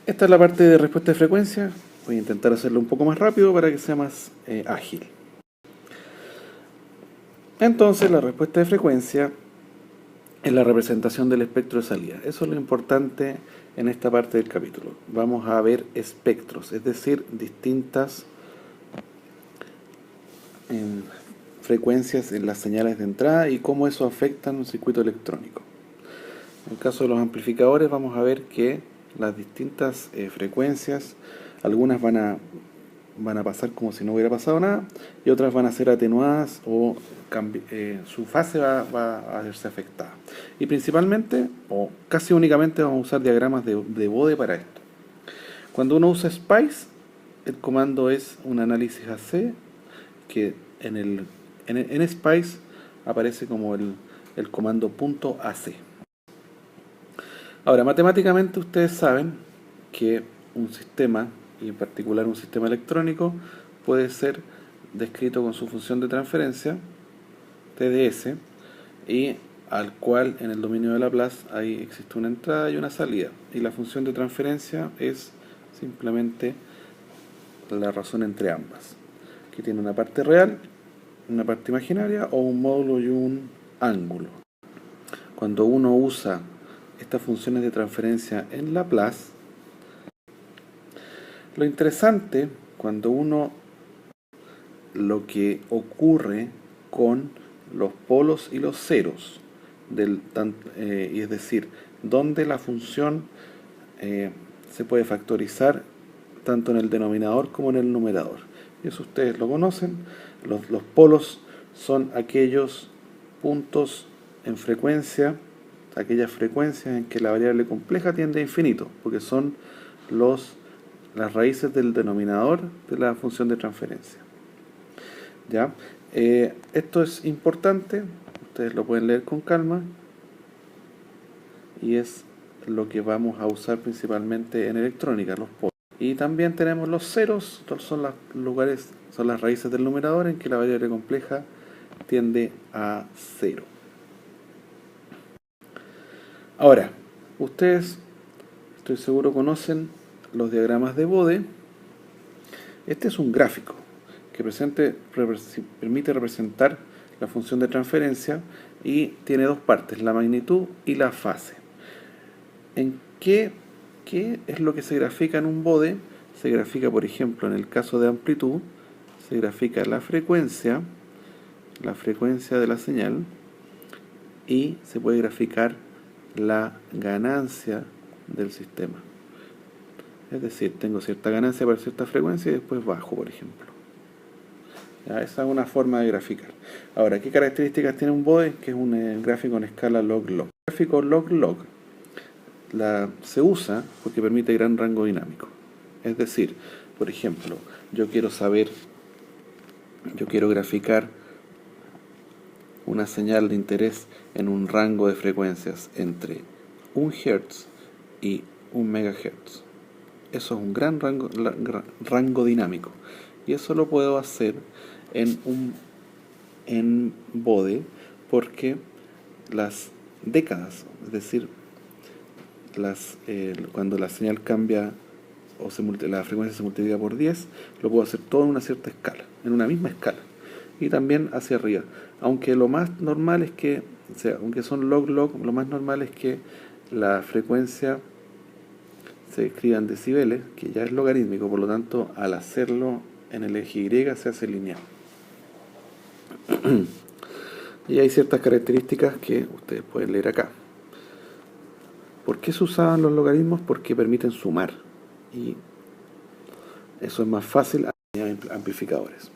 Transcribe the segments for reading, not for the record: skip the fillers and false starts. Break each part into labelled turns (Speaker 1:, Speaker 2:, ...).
Speaker 1: Esta es la parte de respuesta de frecuencia. Voy a intentar hacerlo un poco más rápido para que sea más ágil. Entonces, la respuesta de frecuencia es la representación del espectro de salida. Eso es lo importante en esta parte del capítulo. Vamos a ver espectros, es decir, distintas frecuencias en las señales de entrada y cómo eso afecta en un circuito electrónico. En el caso de los amplificadores vamos a ver que las distintas frecuencias, algunas van a pasar como si no hubiera pasado nada y otras van a ser atenuadas o su fase va a verse afectada. Y principalmente, o casi únicamente, vamos a usar diagramas de Bode para esto. Cuando uno usa SPICE, el comando es un análisis AC, que en SPICE aparece como el comando .ac. Ahora, matemáticamente ustedes saben que un sistema, y en particular un sistema electrónico, puede ser descrito con su función de transferencia, TDS, y al cual en el dominio de Laplace ahí existe una entrada y una salida. Y la función de transferencia es simplemente la razón entre ambas, que tiene una parte real, una parte imaginaria o un módulo y un ángulo. Cuando uno usa estas funciones de transferencia en Laplace, lo interesante cuando lo que ocurre con los polos y los ceros, y es decir, donde la función se puede factorizar tanto en el denominador como en el numerador. Y eso ustedes lo conocen. Los polos son aquellos puntos en frecuencia, aquellas frecuencias en que la variable compleja tiende a infinito, porque son las raíces del denominador de la función de transferencia. ¿Ya? Esto es importante, ustedes lo pueden leer con calma, y es lo que vamos a usar principalmente en electrónica, los polos. Y también tenemos los ceros, son las raíces del numerador en que la variable compleja tiende a 0. Ahora, ustedes, estoy seguro, conocen los diagramas de Bode. Este es un gráfico que permite representar la función de transferencia y tiene dos partes, la magnitud y la fase. ¿En qué es lo que se grafica en un Bode? Se grafica, por ejemplo, en el caso de amplitud, se grafica la frecuencia de la señal, y se puede graficar la ganancia del sistema. Es decir, tengo cierta ganancia para cierta frecuencia y después bajo, por ejemplo. Ya, esa es una forma de graficar. Ahora, ¿qué características tiene un Bode? Que es un gráfico en escala log-log. El gráfico log-log se usa porque permite gran rango dinámico. Es decir, por ejemplo, yo quiero graficar una señal de interés en un rango de frecuencias entre 1 Hz y 1 MHz. Eso es un gran rango dinámico. Y eso lo puedo hacer en Bode porque las décadas, es decir, cuando la señal cambia o la frecuencia se multiplica por 10, lo puedo hacer todo en una cierta escala, en una misma escala, y también hacia arriba. Aunque lo más normal es que, aunque son log-log, lo más normal es que la frecuencia se escriba en decibeles, que ya es logarítmico, por lo tanto, al hacerlo en el eje Y se hace lineal. Y hay ciertas características que ustedes pueden leer acá. ¿Por qué se usaban los logaritmos? Porque permiten sumar, y eso es más fácil en amplificadores.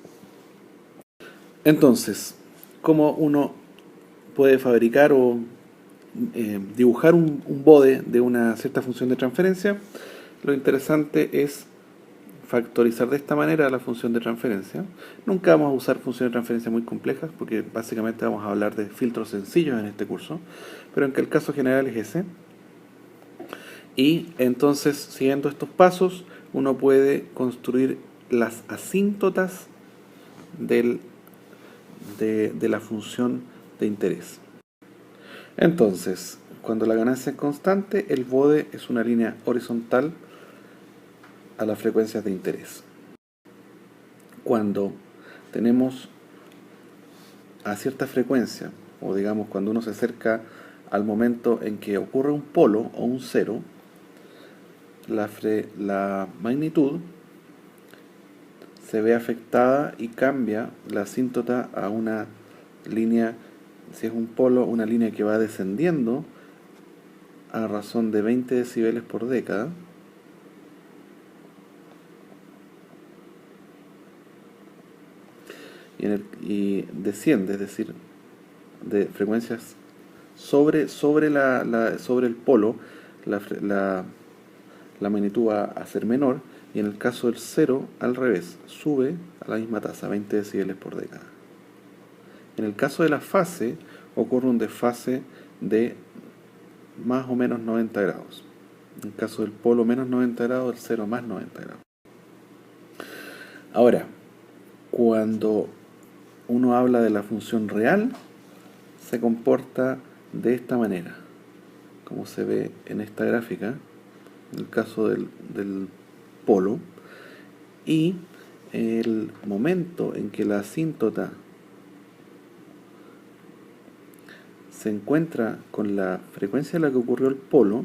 Speaker 1: Entonces, ¿cómo uno puede fabricar o dibujar un Bode de una cierta función de transferencia? Lo interesante es factorizar de esta manera la función de transferencia. Nunca vamos a usar funciones de transferencia muy complejas, porque básicamente vamos a hablar de filtros sencillos en este curso, pero en que el caso general es ese. Y entonces, siguiendo estos pasos, uno puede construir las asíntotas de la función de interés. Entonces, cuando la ganancia es constante, el Bode es una línea horizontal a las frecuencias de interés. Cuando tenemos a cierta frecuencia, o digamos cuando uno se acerca al momento en que ocurre un polo o un cero, la magnitud se ve afectada y cambia la asíntota a una línea, si es un polo, una línea que va descendiendo a razón de 20 decibeles por década, y desciende, es decir, de frecuencias sobre el polo, la magnitud va a ser menor, y en el caso del cero, al revés, sube a la misma tasa, 20 decibeles por década. En el caso de la fase, ocurre un desfase de más o menos 90 grados. En el caso del polo menos 90 grados, el cero más 90 grados. Ahora, cuando uno habla de la función real, se comporta de esta manera, como se ve en esta gráfica, en el caso del polo, y el momento en que la asíntota se encuentra con la frecuencia a la que ocurrió el polo,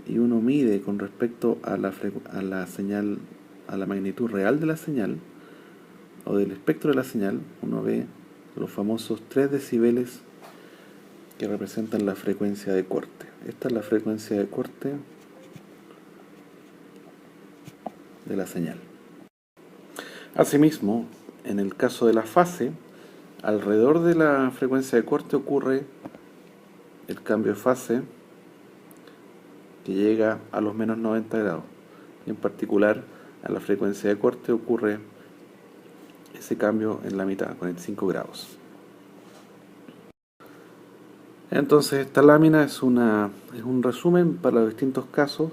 Speaker 1: y uno mide con respecto a la señal, a la magnitud real de la señal, o del espectro de la señal, uno ve los famosos 3 decibeles que representan la frecuencia de corte. Esta es la frecuencia de corte de la señal. Asimismo, en el caso de la fase, alrededor de la frecuencia de corte ocurre el cambio de fase que llega a los menos 90 grados. Y en particular, a la frecuencia de corte ocurre ese cambio en la mitad, 45 grados. Entonces, esta lámina es un resumen para los distintos casos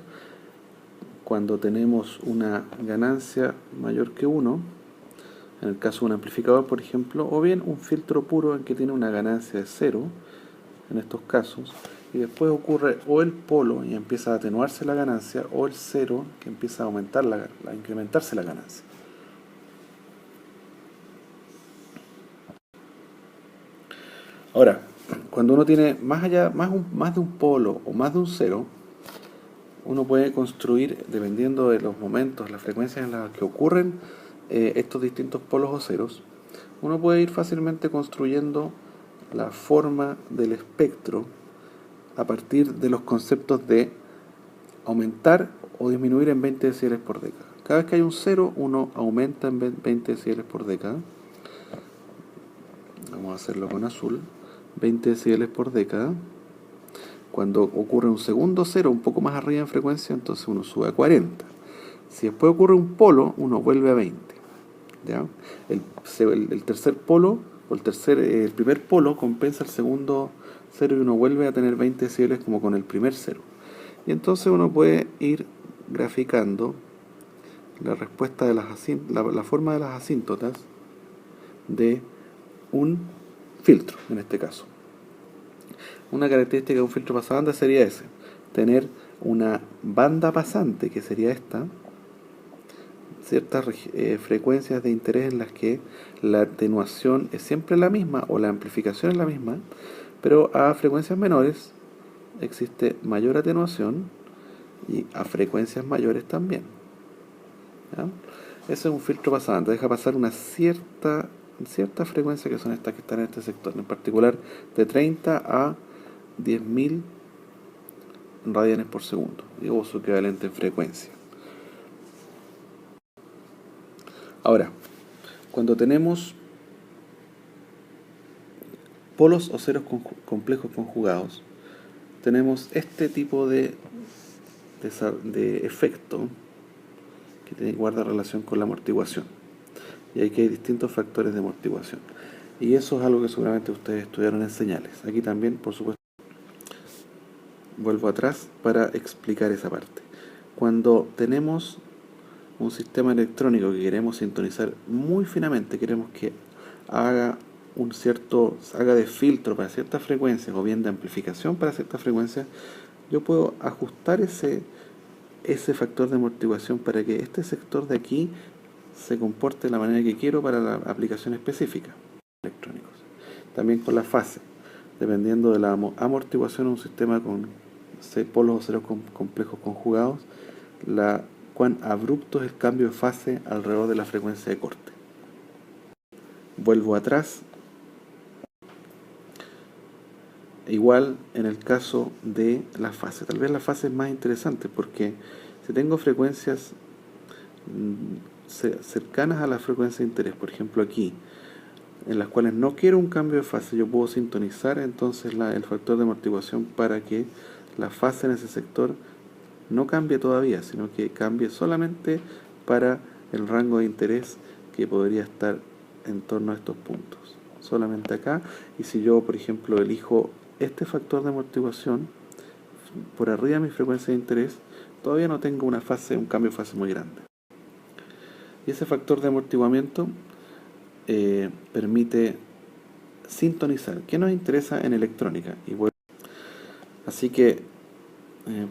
Speaker 1: cuando tenemos una ganancia mayor que 1, en el caso de un amplificador, por ejemplo, o bien un filtro puro en que tiene una ganancia de 0, en estos casos, y después ocurre o el polo y empieza a atenuarse la ganancia, o el cero que empieza a aumentar a incrementarse la ganancia. Ahora, cuando uno tiene más de un polo o más de un cero, uno puede construir, dependiendo de los momentos, las frecuencias en las que ocurren estos distintos polos o ceros, uno puede ir fácilmente construyendo la forma del espectro a partir de los conceptos de aumentar o disminuir en 20 decibeles por década. Cada vez que hay un cero, uno aumenta en 20 decibeles por década. Vamos a hacerlo con azul. 20 decibeles por década. Cuando ocurre un segundo cero, un poco más arriba en frecuencia, entonces uno sube a 40. Si después ocurre un polo, uno vuelve a 20. ¿Ya? El tercer polo, o el primer polo compensa el segundo cero y uno vuelve a tener 20 decibeles como con el primer cero. Y entonces uno puede ir graficando la respuesta de la forma de las asíntotas de un filtro, en este caso. Una característica de un filtro pasabanda sería tener una banda pasante, que sería esta, ciertas frecuencias de interés en las que la atenuación es siempre la misma o la amplificación es la misma, pero a frecuencias menores existe mayor atenuación y a frecuencias mayores también. ¿Ya? Ese es un filtro pasabanda, deja pasar una cierta frecuencia, que son estas que están en este sector, en particular de 30 a 10.000 radianes por segundo, digo su equivalente en frecuencia. Ahora, cuando tenemos polos o ceros complejos conjugados, tenemos este tipo de efecto que guarda relación con la amortiguación. Y aquí hay distintos factores de amortiguación. Y eso es algo que seguramente ustedes estudiaron en señales. Aquí también, por supuesto, vuelvo atrás para explicar esa parte. Cuando tenemos un sistema electrónico que queremos sintonizar muy finamente, queremos que haga de filtro para ciertas frecuencias o bien de amplificación para ciertas frecuencias, yo puedo ajustar ese factor de amortiguación para que este sector de aquí se comporte de la manera que quiero para la aplicación específica electrónicos. También con la fase, dependiendo de la amortiguación en un sistema con polos o ceros complejos conjugados, cuán abrupto es el cambio de fase alrededor de la frecuencia de corte. Vuelvo atrás. Igual en el caso de la fase. Tal vez la fase es más interesante porque si tengo frecuencias cercanas a la frecuencia de interés, por ejemplo aquí, en las cuales no quiero un cambio de fase, yo puedo sintonizar entonces el factor de amortiguación para que la fase en ese sector no cambie todavía, sino que cambie solamente para el rango de interés que podría estar en torno a estos puntos. Solamente acá. Y si yo, por ejemplo, elijo este factor de amortiguación por arriba de mi frecuencia de interés, todavía no tengo un cambio de fase muy grande. Y ese factor de amortiguamiento permite sintonizar. ¿Qué nos interesa en electrónica? Así que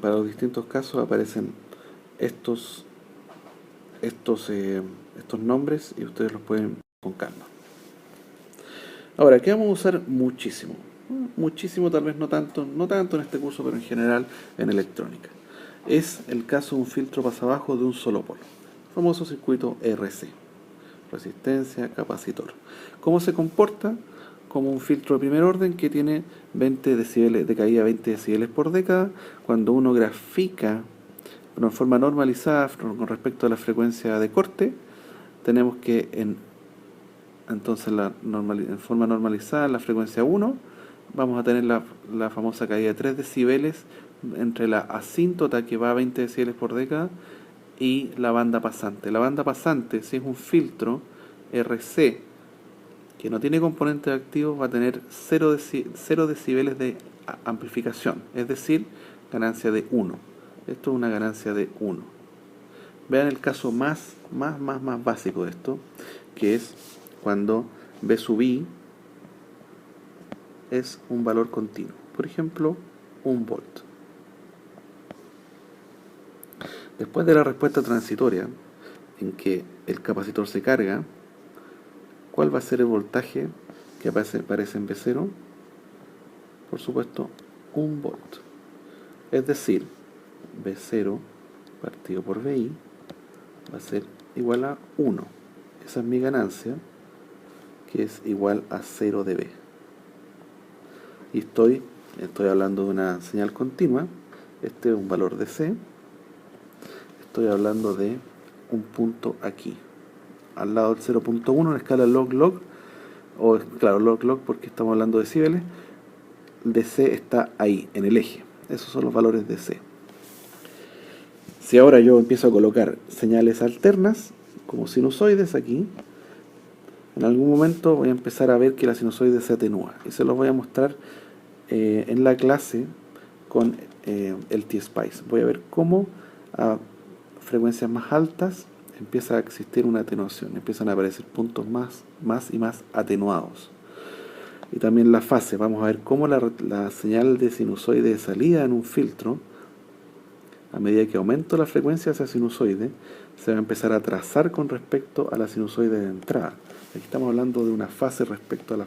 Speaker 1: para los distintos casos aparecen estos nombres y ustedes los pueden con calma. Ahora, ¿qué vamos a usar muchísimo? Muchísimo, tal vez no tanto en este curso, pero en general en electrónica. Es el caso de un filtro pasabajo de un solo polo. Famoso circuito RC. Resistencia, capacitor. ¿Cómo se comporta? Como un filtro de primer orden que tiene 20 decibeles de caída, 20 decibeles por década. Cuando uno grafica de una forma normalizada con respecto a la frecuencia de corte, tenemos que entonces en forma normalizada, en la frecuencia 1, vamos a tener la famosa caída de 3 decibeles entre la asíntota, que va a 20 decibeles por década, y la banda pasante. La banda pasante, si es un filtro RC que no tiene componentes activos, va a tener 0 decibeles de amplificación, es decir, ganancia de 1. Esto es una ganancia de 1. Vean el caso más básico de esto, que es cuando B sub I es un valor continuo. Por ejemplo, 1 volt. Después de la respuesta transitoria, en que el capacitor se carga, ¿cuál va a ser el voltaje que aparece en B0? Por supuesto, 1 volt. Es decir, B0 partido por BI va a ser igual a 1. Esa es mi ganancia, que es igual a 0 dB. Y estoy hablando de una señal continua. Este es un valor de C. Estoy hablando de un punto aquí, al lado del 0.1 en la escala log-log, o claro, log-log porque estamos hablando de decibeles. De C está ahí, en el eje. Esos son los valores de C. Si ahora yo empiezo a colocar señales alternas, como sinusoides aquí, en algún momento voy a empezar a ver que la sinusoide se atenúa. Y se los voy a mostrar en la clase con el T-Spice. Voy a ver cómo a frecuencias más altas empieza a existir una atenuación. Empiezan a aparecer puntos más y más atenuados. Y también la fase. Vamos a ver cómo la señal de sinusoide de salida en un filtro, a medida que aumento la frecuencia hacia sinusoide, se va a empezar a trazar con respecto a la sinusoide de entrada. Aquí estamos hablando de una fase respecto a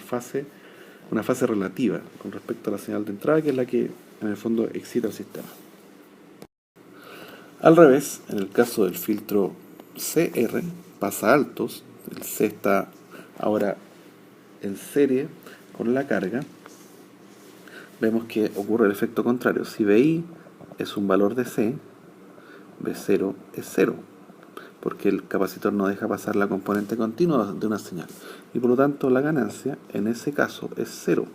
Speaker 1: una fase relativa con respecto a la señal de entrada, que es la que en el fondo excita el sistema. Al revés, en el caso del filtro CR, pasa altos, el C está ahora en serie con la carga, vemos que ocurre el efecto contrario. Si BI es un valor de C, B0 es 0, porque el capacitor no deja pasar la componente continua de una señal. Y por lo tanto la ganancia en ese caso es 0.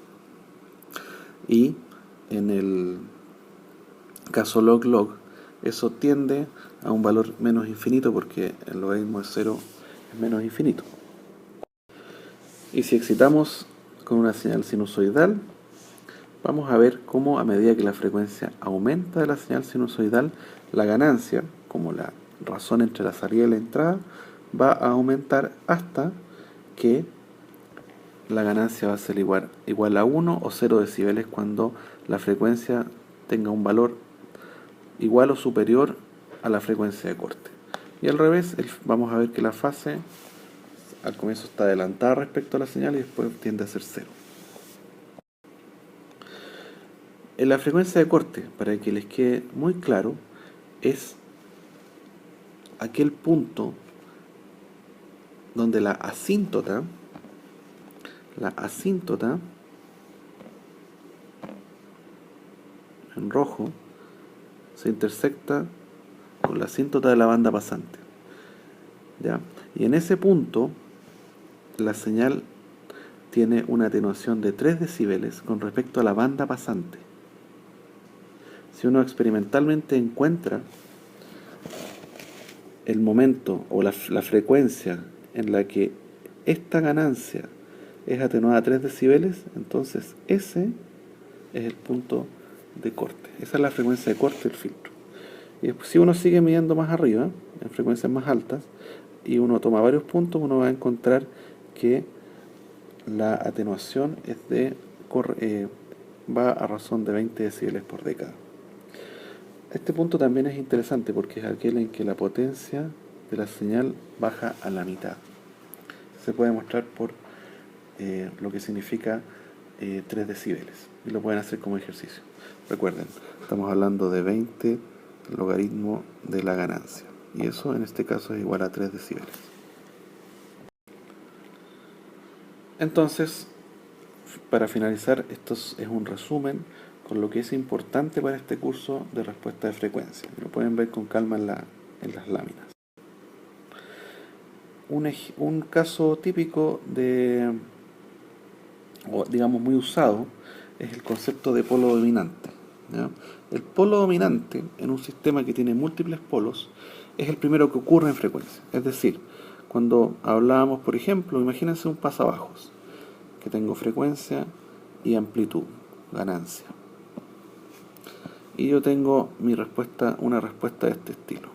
Speaker 1: Y en el caso log-log, eso tiende a un valor menos infinito, porque el logaritmo de 0 es menos infinito. Y si excitamos con una señal sinusoidal, vamos a ver cómo a medida que la frecuencia aumenta de la señal sinusoidal, la ganancia, como la razón entre la salida y la entrada, va a aumentar hasta que la ganancia va a ser igual a 1 o 0 decibeles cuando la frecuencia tenga un valor igual o superior a la frecuencia de corte. Y al revés, vamos a ver que la fase al comienzo está adelantada respecto a la señal y después tiende a ser cero. En la frecuencia de corte, para que les quede muy claro, es aquel punto donde la asíntota en rojo se intersecta con la asíntota de la banda pasante, ¿ya? Y en ese punto la señal tiene una atenuación de 3 decibeles con respecto a la banda pasante. Si uno experimentalmente encuentra el momento o la frecuencia en la que esta ganancia es atenuada a 3 decibeles, entonces ese es el punto de corte. Esa es la frecuencia de corte del filtro. Y después, si uno sigue midiendo más arriba, en frecuencias más altas, y uno toma varios puntos, uno va a encontrar que la atenuación es va a razón de 20 decibeles por década. Este punto también es interesante porque es aquel en que la potencia de la señal baja a la mitad. Se puede mostrar por lo que significa 3 decibeles. Y lo pueden hacer como ejercicio. Recuerden, estamos hablando de 20 logaritmo de la ganancia. Y eso en este caso es igual a 3 decibeles. Entonces, para finalizar, esto es un resumen con lo que es importante para este curso de respuesta de frecuencia. Lo pueden ver con calma en las láminas. Un caso típico o digamos muy usado, es el concepto de polo dominante, ¿ya? El polo dominante en un sistema que tiene múltiples polos es el primero que ocurre en frecuencia. Es decir, cuando hablábamos, por ejemplo, imagínense un pasabajos, que tengo frecuencia y amplitud, ganancia. Y yo tengo una respuesta de este estilo.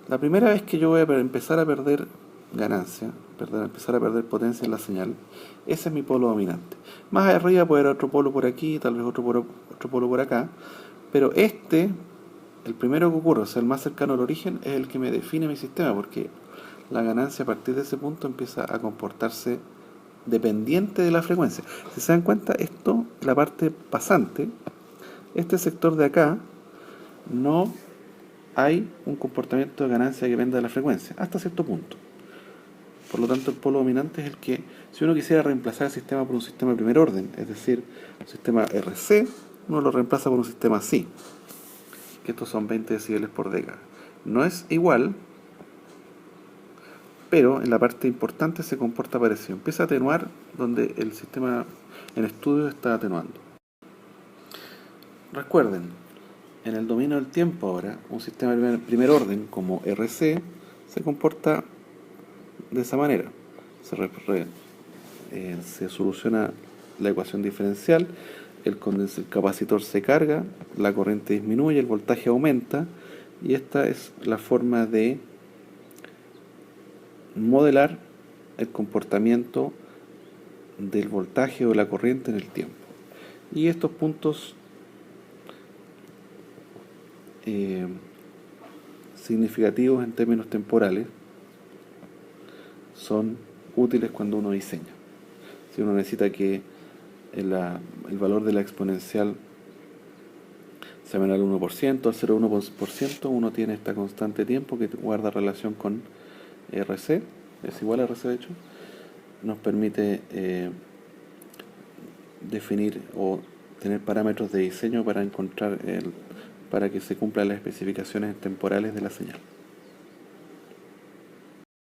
Speaker 1: La primera vez que yo voy a empezar a perder ganancia, empezar a perder potencia en la señal, ese es mi polo dominante. Más arriba puede haber otro polo por aquí, tal vez otro polo por acá, pero el primero que ocurre, o sea, el más cercano al origen, es el que me define mi sistema, porque la ganancia a partir de ese punto empieza a comportarse dependiente de la frecuencia. Si se dan cuenta, esto, la parte pasante, este sector de acá, no hay un comportamiento de ganancia que dependa de la frecuencia, hasta cierto punto. Por lo tanto, el polo dominante es el que, si uno quisiera reemplazar el sistema por un sistema de primer orden, es decir, un sistema RC, uno lo reemplaza por un sistema SI, que estos son 20 decibeles por década. No es igual, pero en la parte importante se comporta parecido. Empieza a atenuar donde el sistema en estudio está atenuando. Recuerden, en el dominio del tiempo ahora, un sistema de primer orden como RC se comporta de esa manera. Se soluciona la ecuación diferencial, el capacitor se carga, la corriente disminuye, el voltaje aumenta, y esta es la forma de modelar el comportamiento del voltaje o la corriente en el tiempo. Y estos puntos significativos en términos temporales son útiles cuando uno diseña. Si uno necesita que el valor de la exponencial sea menor al 1%, al 0,1%, uno tiene esta constante de tiempo que guarda relación con RC, es igual a RC de hecho, nos permite definir o tener parámetros de diseño para para que se cumplan las especificaciones temporales de la señal.